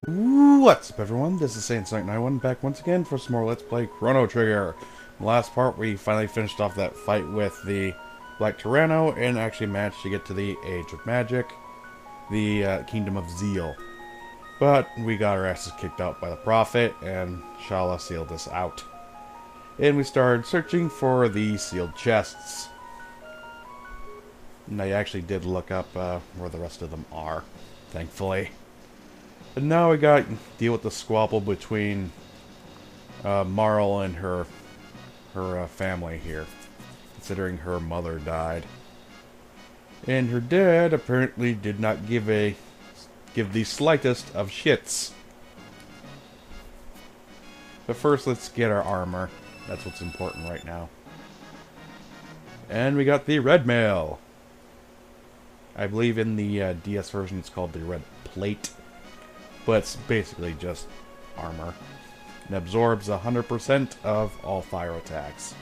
What's up, everyone? This is Saiyan back once again for some more Let's Play Chrono Trigger. In the last part, we finally finished off that fight with the Black Tyranno and actually managed to get to the Age of Magic, the Kingdom of Zeal. But we got our asses kicked out by the Prophet, and Shala sealed us out. And we started searching for the sealed chests. And I actually did look up where the rest of them are, thankfully. And now we got to deal with the squabble between Marl and her family here, considering her mother died. And her dad apparently did not give the slightest of shits. But first, let's get our armor. That's what's important right now. And we got the red mail. I believe in the DS version it's called the red plate. But it's basically just armor. It absorbs 100% of all fire attacks.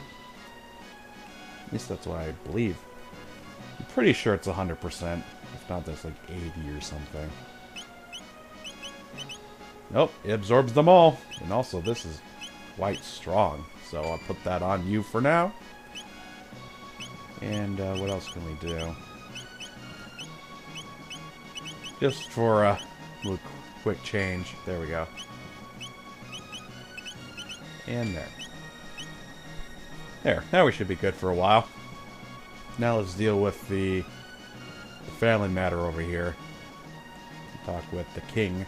At least that's what I believe. I'm pretty sure it's 100%. If not, that's like 80 or something. Nope, it absorbs them all. And also, this is quite strong. So I'll put that on you for now. And what else can we do? Just for a little quick change. There we go. And there. There. Now we should be good for a while. Now let's deal with the family matter over here. Talk with the king.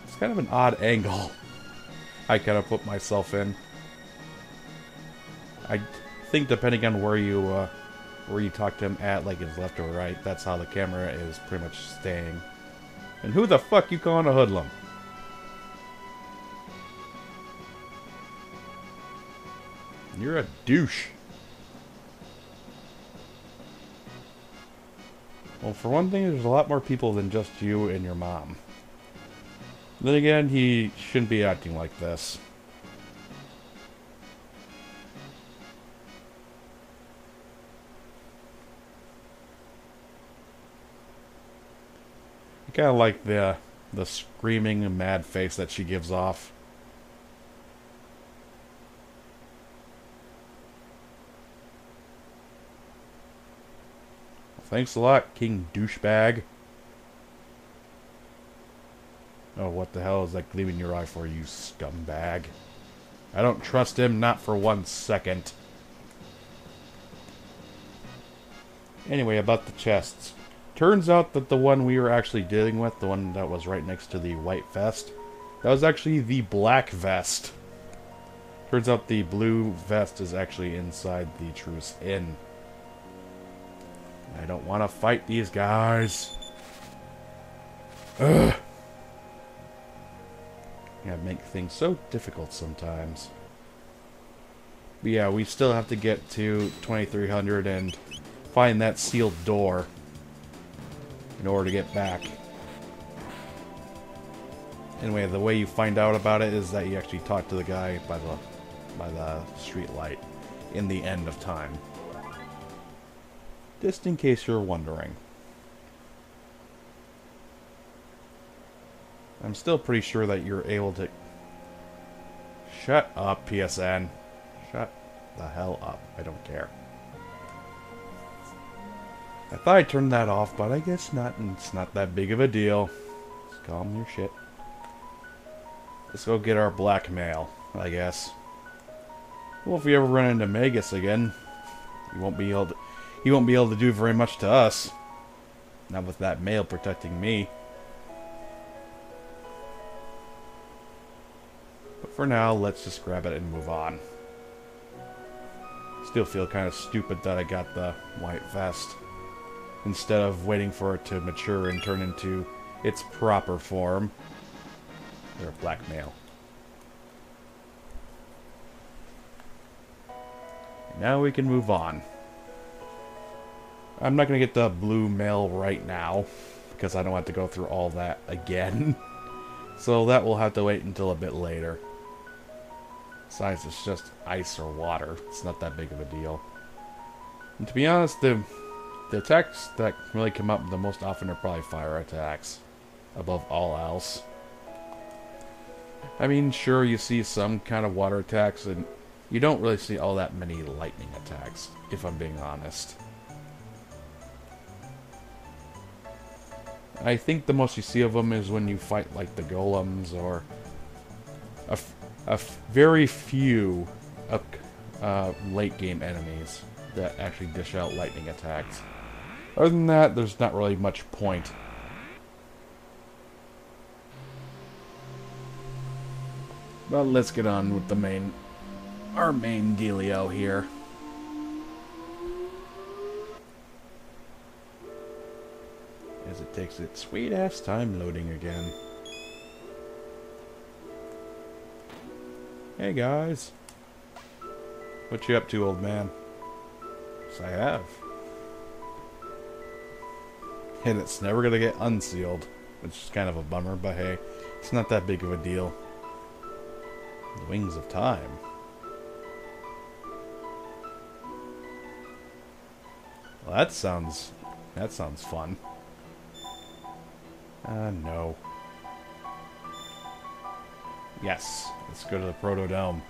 It's kind of an odd angle I kind of put myself in. I think depending on where you talk to him at, like his left or right, that's how the camera is pretty much staying. And who the fuck you calling a hoodlum? You're a douche. Well, for one thing, there's a lot more people than just you and your mom. Then again, he shouldn't be acting like this. I kind of like the screaming and mad face that she gives off. Thanks a lot, King Douchebag. Oh, what the hell is that gleam in your eye for, you scumbag? I don't trust him, not for 1 second. Anyway, about the chests. Turns out that the one we were actually dealing with, the one that was right next to the white vest, that was actually the black vest. Turns out the blue vest is actually inside the Truce Inn. I don't want to fight these guys. Ugh. Yeah, make things so difficult sometimes. But yeah, we still have to get to 2300 and find that sealed door in order to get back. Anyway, the way you find out about it is that you actually talk to the guy by the street light in the end of time. Just in case you're wondering. I'm still pretty sure that you're able to... Shut up, PSN. Shut the hell up. I don't care. I thought I turned that off, but I guess not, and it's not that big of a deal. Just calm your shit. Let's go get our blackmail, I guess. Well, if we ever run into Magus again, he won't be able to do very much to us. Not with that mail protecting me. But for now, let's just grab it and move on. Still feel kind of stupid that I got the white vest instead of waiting for it to mature and turn into its proper form. Or blackmail. Now we can move on. I'm not going to get the blue mail right now, because I don't have to go through all that again. So that will have to wait until a bit later. Besides, it's just ice or water. It's not that big of a deal. And to be honest, the attacks that really come up the most often are probably fire attacks. above all else. I mean, sure, you see some kind of water attacks, and you don't really see all that many lightning attacks, if I'm being honest. I think the most you see of them is when you fight, like, the golems, or very few late-game enemies that actually dish out lightning attacks. Other than that, there's not really much point. But let's get on with our main dealio here. As it takes its sweet-ass time loading again. Hey guys. What you up to, old man? Yes, I have. And it's never gonna get unsealed, which is kind of a bummer, but hey, it's not that big of a deal. The Wings of Time. Well, that sounds fun. No. Yes, let's go to the Protodome.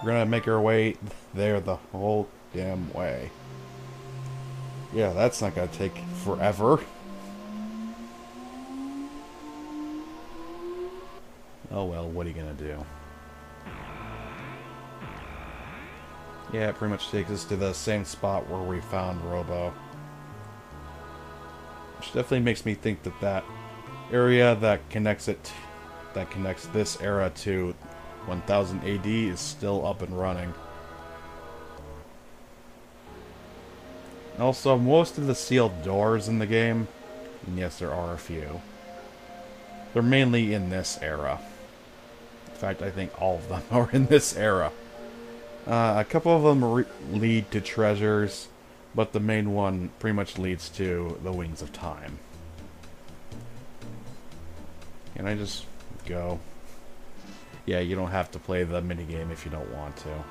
We're gonna make our way there the whole damn way. Yeah, that's not gonna take forever. Oh well, what are you gonna do? Yeah, it pretty much takes us to the same spot where we found Robo. Which definitely makes me think that that area that connects this era to 1000 AD is still up and running. Also, most of the sealed doors in the game, and yes, there are a few, they're mainly in this era. In fact, I think all of them are in this era. A couple of them lead to treasures, but the main one pretty much leads to the Wings of Time. Can I just go? Yeah, you don't have to play the minigame if you don't want to.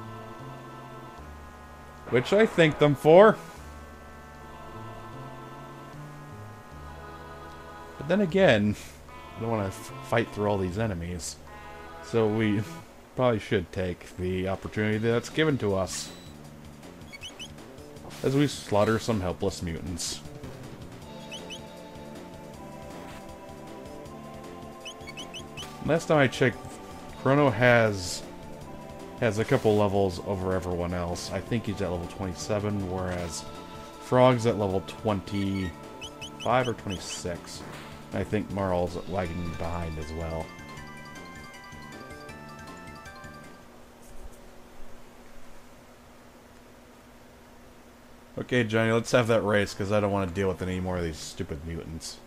Which I thank them for. But then again, I don't want to fight through all these enemies. So we probably should take the opportunity that's given to us. As we slaughter some helpless mutants. Last time I checked, Chrono has a couple levels over everyone else. I think he's at level 27, whereas Frog's at level 25 or 26. I think Marl's lagging behind as well. Okay, Johnny, let's have that race, because I don't want to deal with any more of these stupid mutants.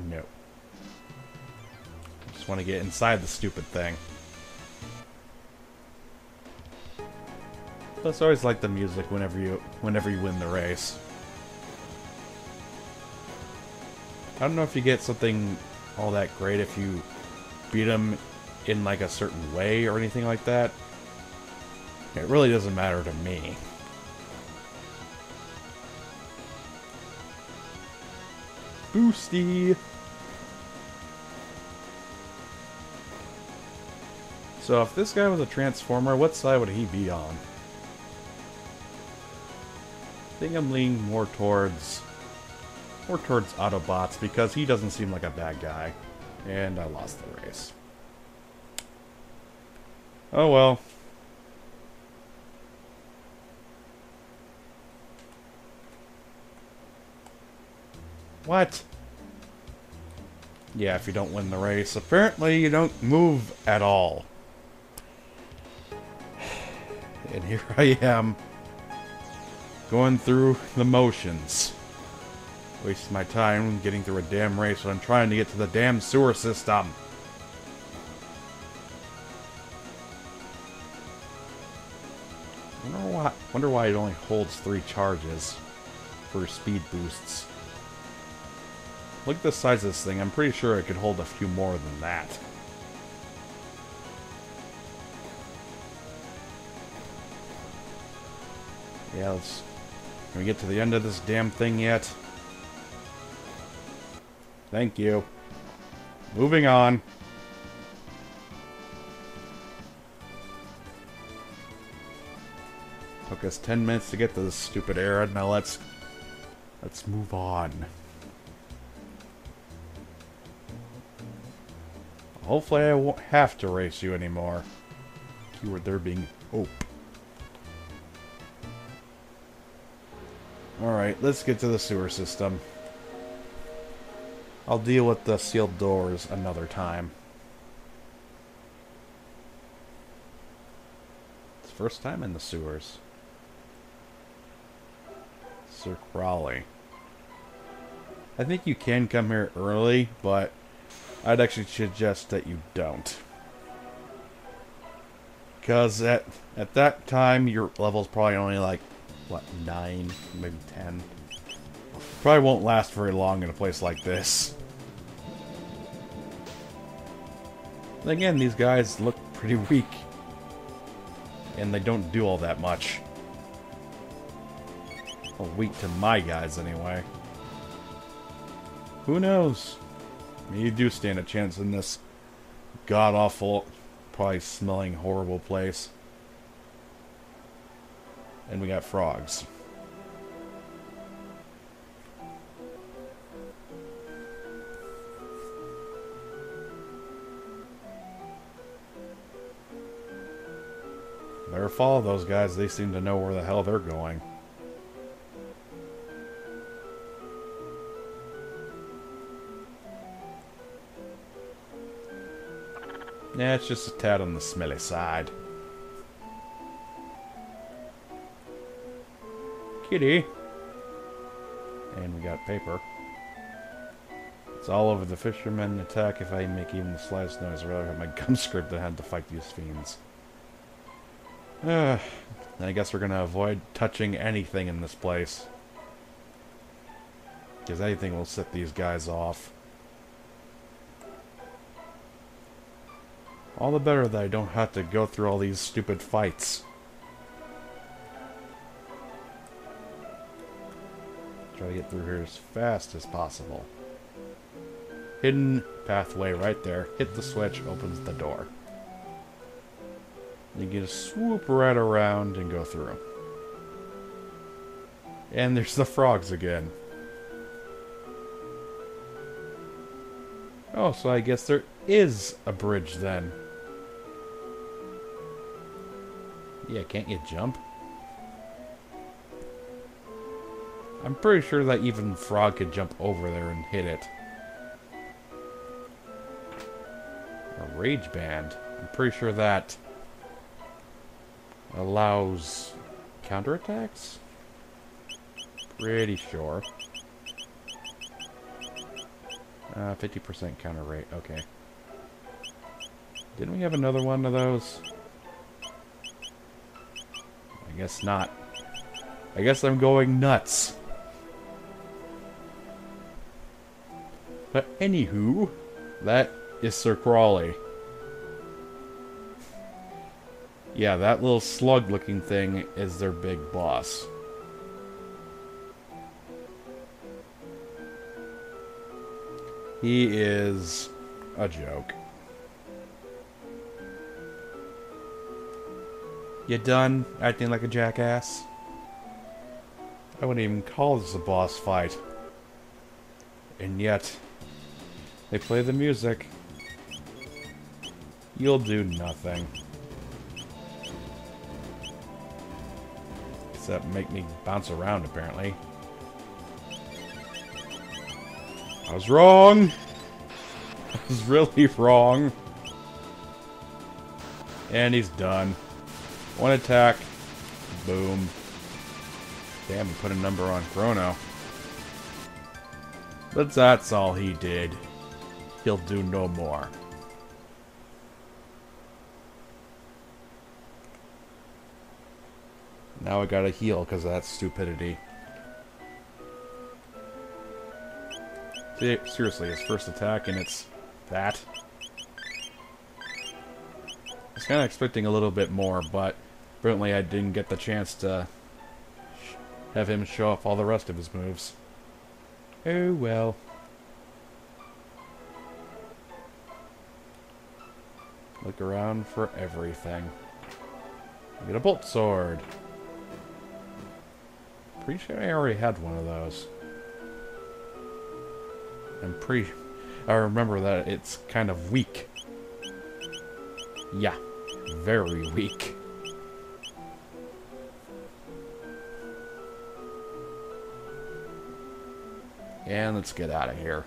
No. Just want to get inside the stupid thing. Plus, I always like the music whenever you win the race. I don't know if you get something all that great if you beat them in like a certain way or anything like that. It really doesn't matter to me. Boosty! So if this guy was a Transformer, what side would he be on? I think I'm leaning more towards Autobots because he doesn't seem like a bad guy. And I lost the race. Oh well. What? Yeah, if you don't win the race, apparently you don't move at all. And here I am, going through the motions. Wasting my time getting through a damn race when I'm trying to get to the damn sewer system. Wonder why it only holds 3 charges for speed boosts. Look at the size of this thing. I'm pretty sure it could hold a few more than that. Yeah, let's... Can we get to the end of this damn thing yet? Thank you. Moving on. Took us 10 minutes to get to this stupid area. Now let's move on. Hopefully I won't have to race you anymore. Keyword there being hope. Alright, let's get to the sewer system. I'll deal with the sealed doors another time. It's the first time in the sewers. Sir Crowley. I think you can come here early, but I'd actually suggest that you don't. Because at that time, your level's probably only like, what, 9, maybe 10. Probably won't last very long in a place like this. And again, these guys look pretty weak. And they don't do all that much. Well, weak to my guys, anyway. Who knows? You do stand a chance in this god-awful, probably smelling horrible place. And we got frogs. Better follow those guys. They seem to know where the hell they're going. Yeah, it's just a tad on the smelly side. Kitty. And we got paper. It's all over. The fishermen attack if I make even the slightest noise. I'd rather have my gum scraped than have to fight these fiends. Then I guess we're gonna avoid touching anything in this place. Because anything will set these guys off. All the better that I don't have to go through all these stupid fights. Try to get through here as fast as possible. Hidden pathway right there. Hit the switch, opens the door. You get to swoop right around and go through. And there's the frogs again. Oh, so I guess there is a bridge then. Yeah, can't you jump? I'm pretty sure that even Frog could jump over there and hit it. A rage band. I'm pretty sure that allows counterattacks? Pretty sure. 50% counter rate, okay. Didn't we have another one of those? I guess not. I guess I'm going nuts. But anywho, that is Sir Crawley. Yeah, that little slug-looking thing is their big boss. He is a joke. You done acting like a jackass? I wouldn't even call this a boss fight. And yet, they play the music. You'll do nothing. Except make me bounce around, apparently. I was wrong! I was really wrong. And he's done. One attack. Boom. Damn, he put a number on Chrono. But that's all he did. He'll do no more. Now I gotta heal because of that stupidity. Seriously, his first attack and it's that. I was kind of expecting a little bit more, but apparently I didn't get the chance to Have him show off all the rest of his moves. Oh well. Look around for everything. Get a bolt sword. Pretty sure I already had one of those. I remember that it's kind of weak. Yeah, very weak. And let's get out of here.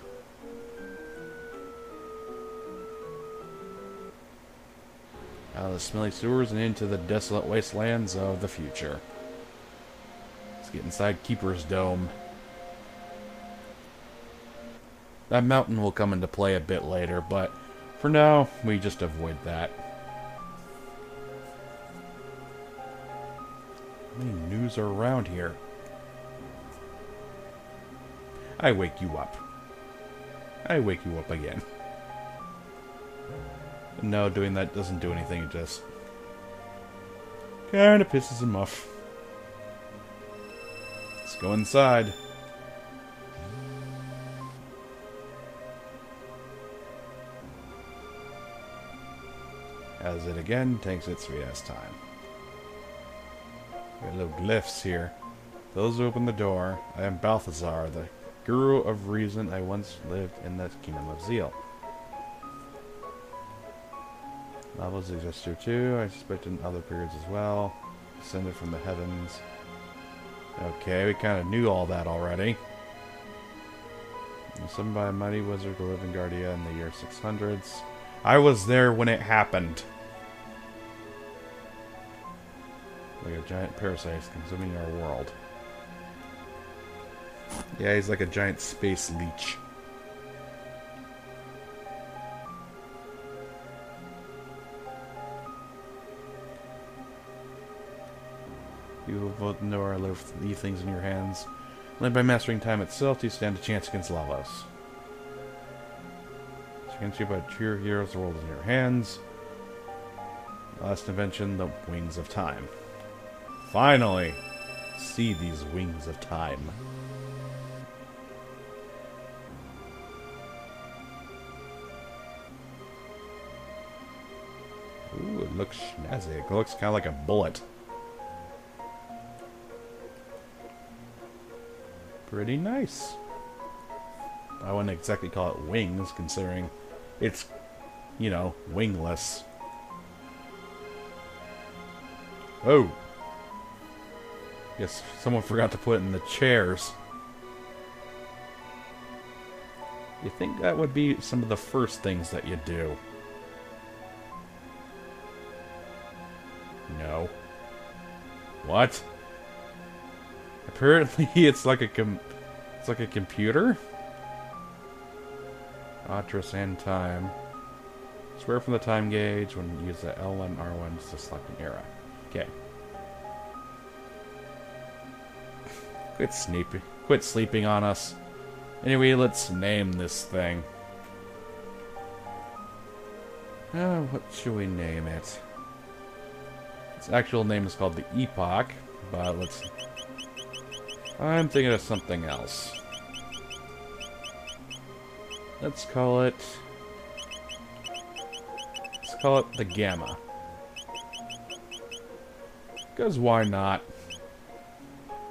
Out of the smelly sewers and into the desolate wastelands of the future. Let's get inside Keeper's Dome. That mountain will come into play a bit later, but for now, we just avoid that. How many news are around here? I wake you up. I wake you up again. No, doing that doesn't do anything, it just kinda pisses him off. Let's go inside. As it again takes its sweet ass time. Got little glyphs here. Those who open the door. I am Balthazar, the Guru of Reason. I once lived in the Kingdom of Zeal. Novels exist here too. I suspect in other periods as well. Descended from the heavens. Okay, we kind of knew all that already. Summoned by a mighty wizard who lived in Guardia in the year 600s. I was there when it happened. Like a giant parasite consuming our world. Yeah, he's like a giant space leech. You who both know or leave things in your hands. Only by mastering time itself do you stand a chance against Lavos. Against you, but your heroes, the world is in your hands. Last invention, the wings of time. Finally! See these wings of time. Ooh, it looks snazzy. It looks kind of like a bullet. Pretty nice. I wouldn't exactly call it wings, considering it's, you know, wingless. Oh! Guess someone forgot to put it in the chairs. You think that would be some of the first things that you do? No. What? Apparently it's like a computer? Address and time. Swear from the time gauge when you use the L1 R1 to select an era. Okay. Quit sleeping on us. Anyway, let's name this thing. What should we name it? Its actual name is called the Epoch, but I'm thinking of something else. Let's call it the Gamma. Because why not?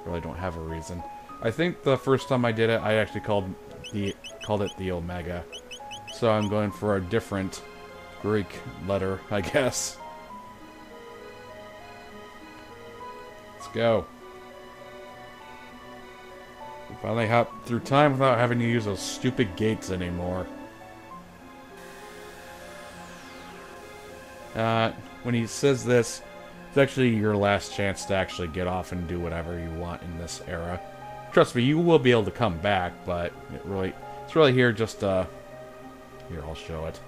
Really don't have a reason. I think the first time I did it, I actually called it the Omega. So I'm going for a different Greek letter, I guess. Let's go. We finally hop through time without having to use those stupid gates anymore. When he says this, it's actually your last chance to actually get off and do whatever you want in this era. Trust me, you will be able to come back, but it's really here just here, I'll show it.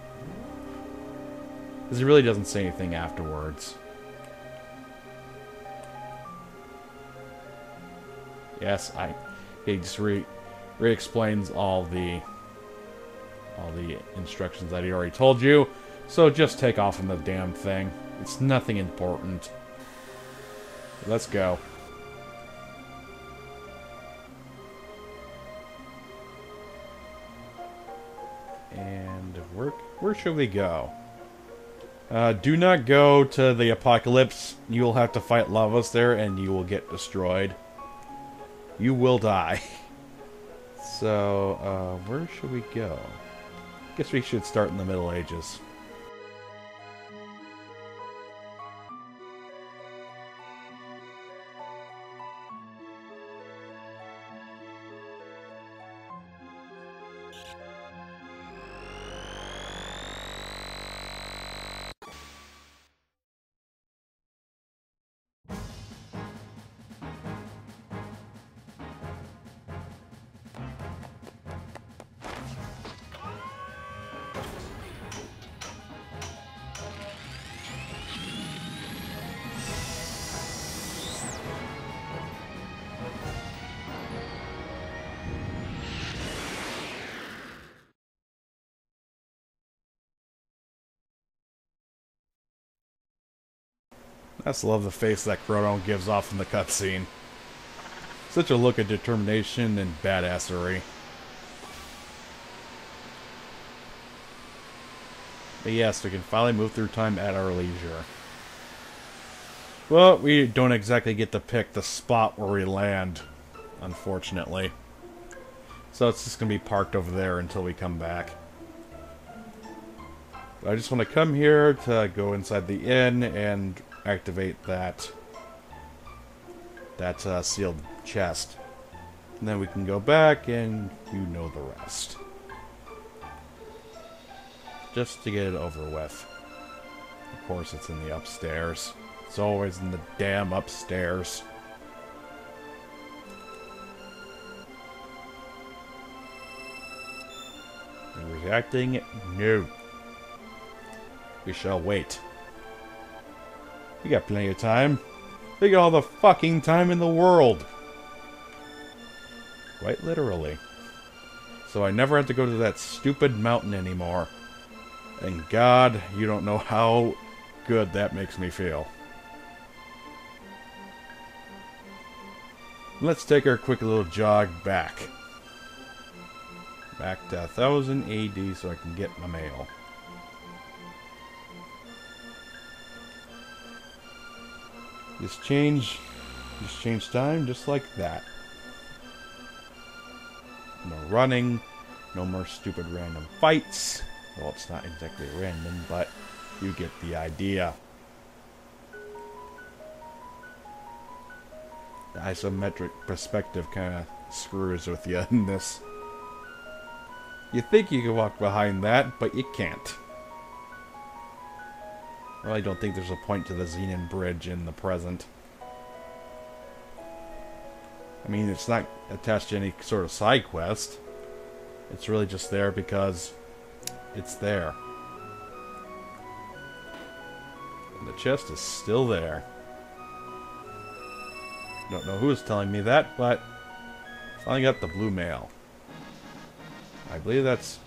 Because he really doesn't say anything afterwards. Yes, he just re-explains all the instructions that he already told you. So just take off on the damn thing. It's nothing important. Let's go. And where should we go? Do not go to the apocalypse. You will have to fight lavas there, and you will get destroyed. You will die. So, where should we go? Guess we should start in the Middle Ages. I just love the face that Chrono gives off in the cutscene. Such a look of determination and badassery. But yes, we can finally move through time at our leisure. Well, we don't exactly get to pick the spot where we land, unfortunately. So it's just going to be parked over there until we come back. But I just want to come here to go inside the inn and activate that sealed chest. And then we can go back and you know the rest. Just to get it over with. Of course it's in the upstairs. It's always in the damn upstairs. And reacting? No. We shall wait. We got plenty of time. We got all the fucking time in the world. Quite literally. So I never have to go to that stupid mountain anymore. And God, you don't know how good that makes me feel. Let's take our quick little jog back. Back to 1000 AD so I can get my mail. Just change time just like that. No running, no more stupid random fights. Well, it's not exactly random, but you get the idea. The isometric perspective kind of screws with you in this. You think you can walk behind that, but you can't. Well, I don't think there's a point to the Xenon Bridge in the present. I mean, it's not attached to any sort of side quest. It's really just there because it's there. And the chest is still there. Don't know who is telling me that, but finally got the blue mail. I believe that's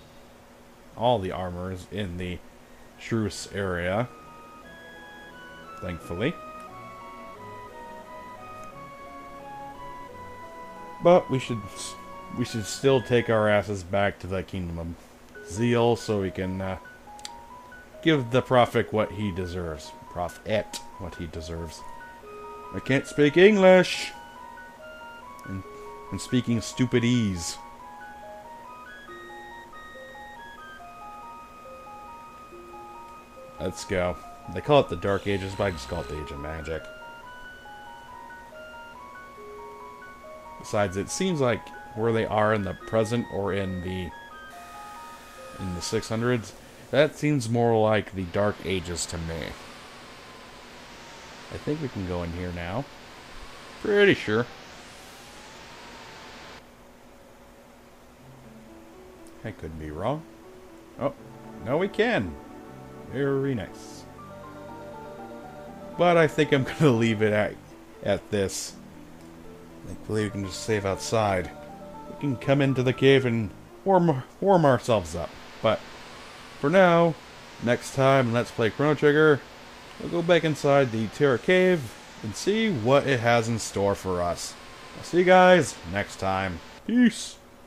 all the armors in the truce area. Thankfully. But we should still take our asses back to the Kingdom of Zeal so we can give the prophet what he deserves. Prophet what he deserves. I can't speak English! And speaking stupidese. Let's go. They call it the Dark Ages, but I just call it the Age of Magic. Besides, it seems like where they are in the present or in the 600s, that seems more like the Dark Ages to me. I think we can go in here now. Pretty sure. I could be wrong. Oh, no we can. Very nice. But I think I'm going to leave it at this. Thankfully we can just save outside. We can come into the cave and warm ourselves up. But for now, next time Let's Play Chrono Trigger, we'll go back inside the Terra Cave and see what it has in store for us. I'll see you guys next time. Peace!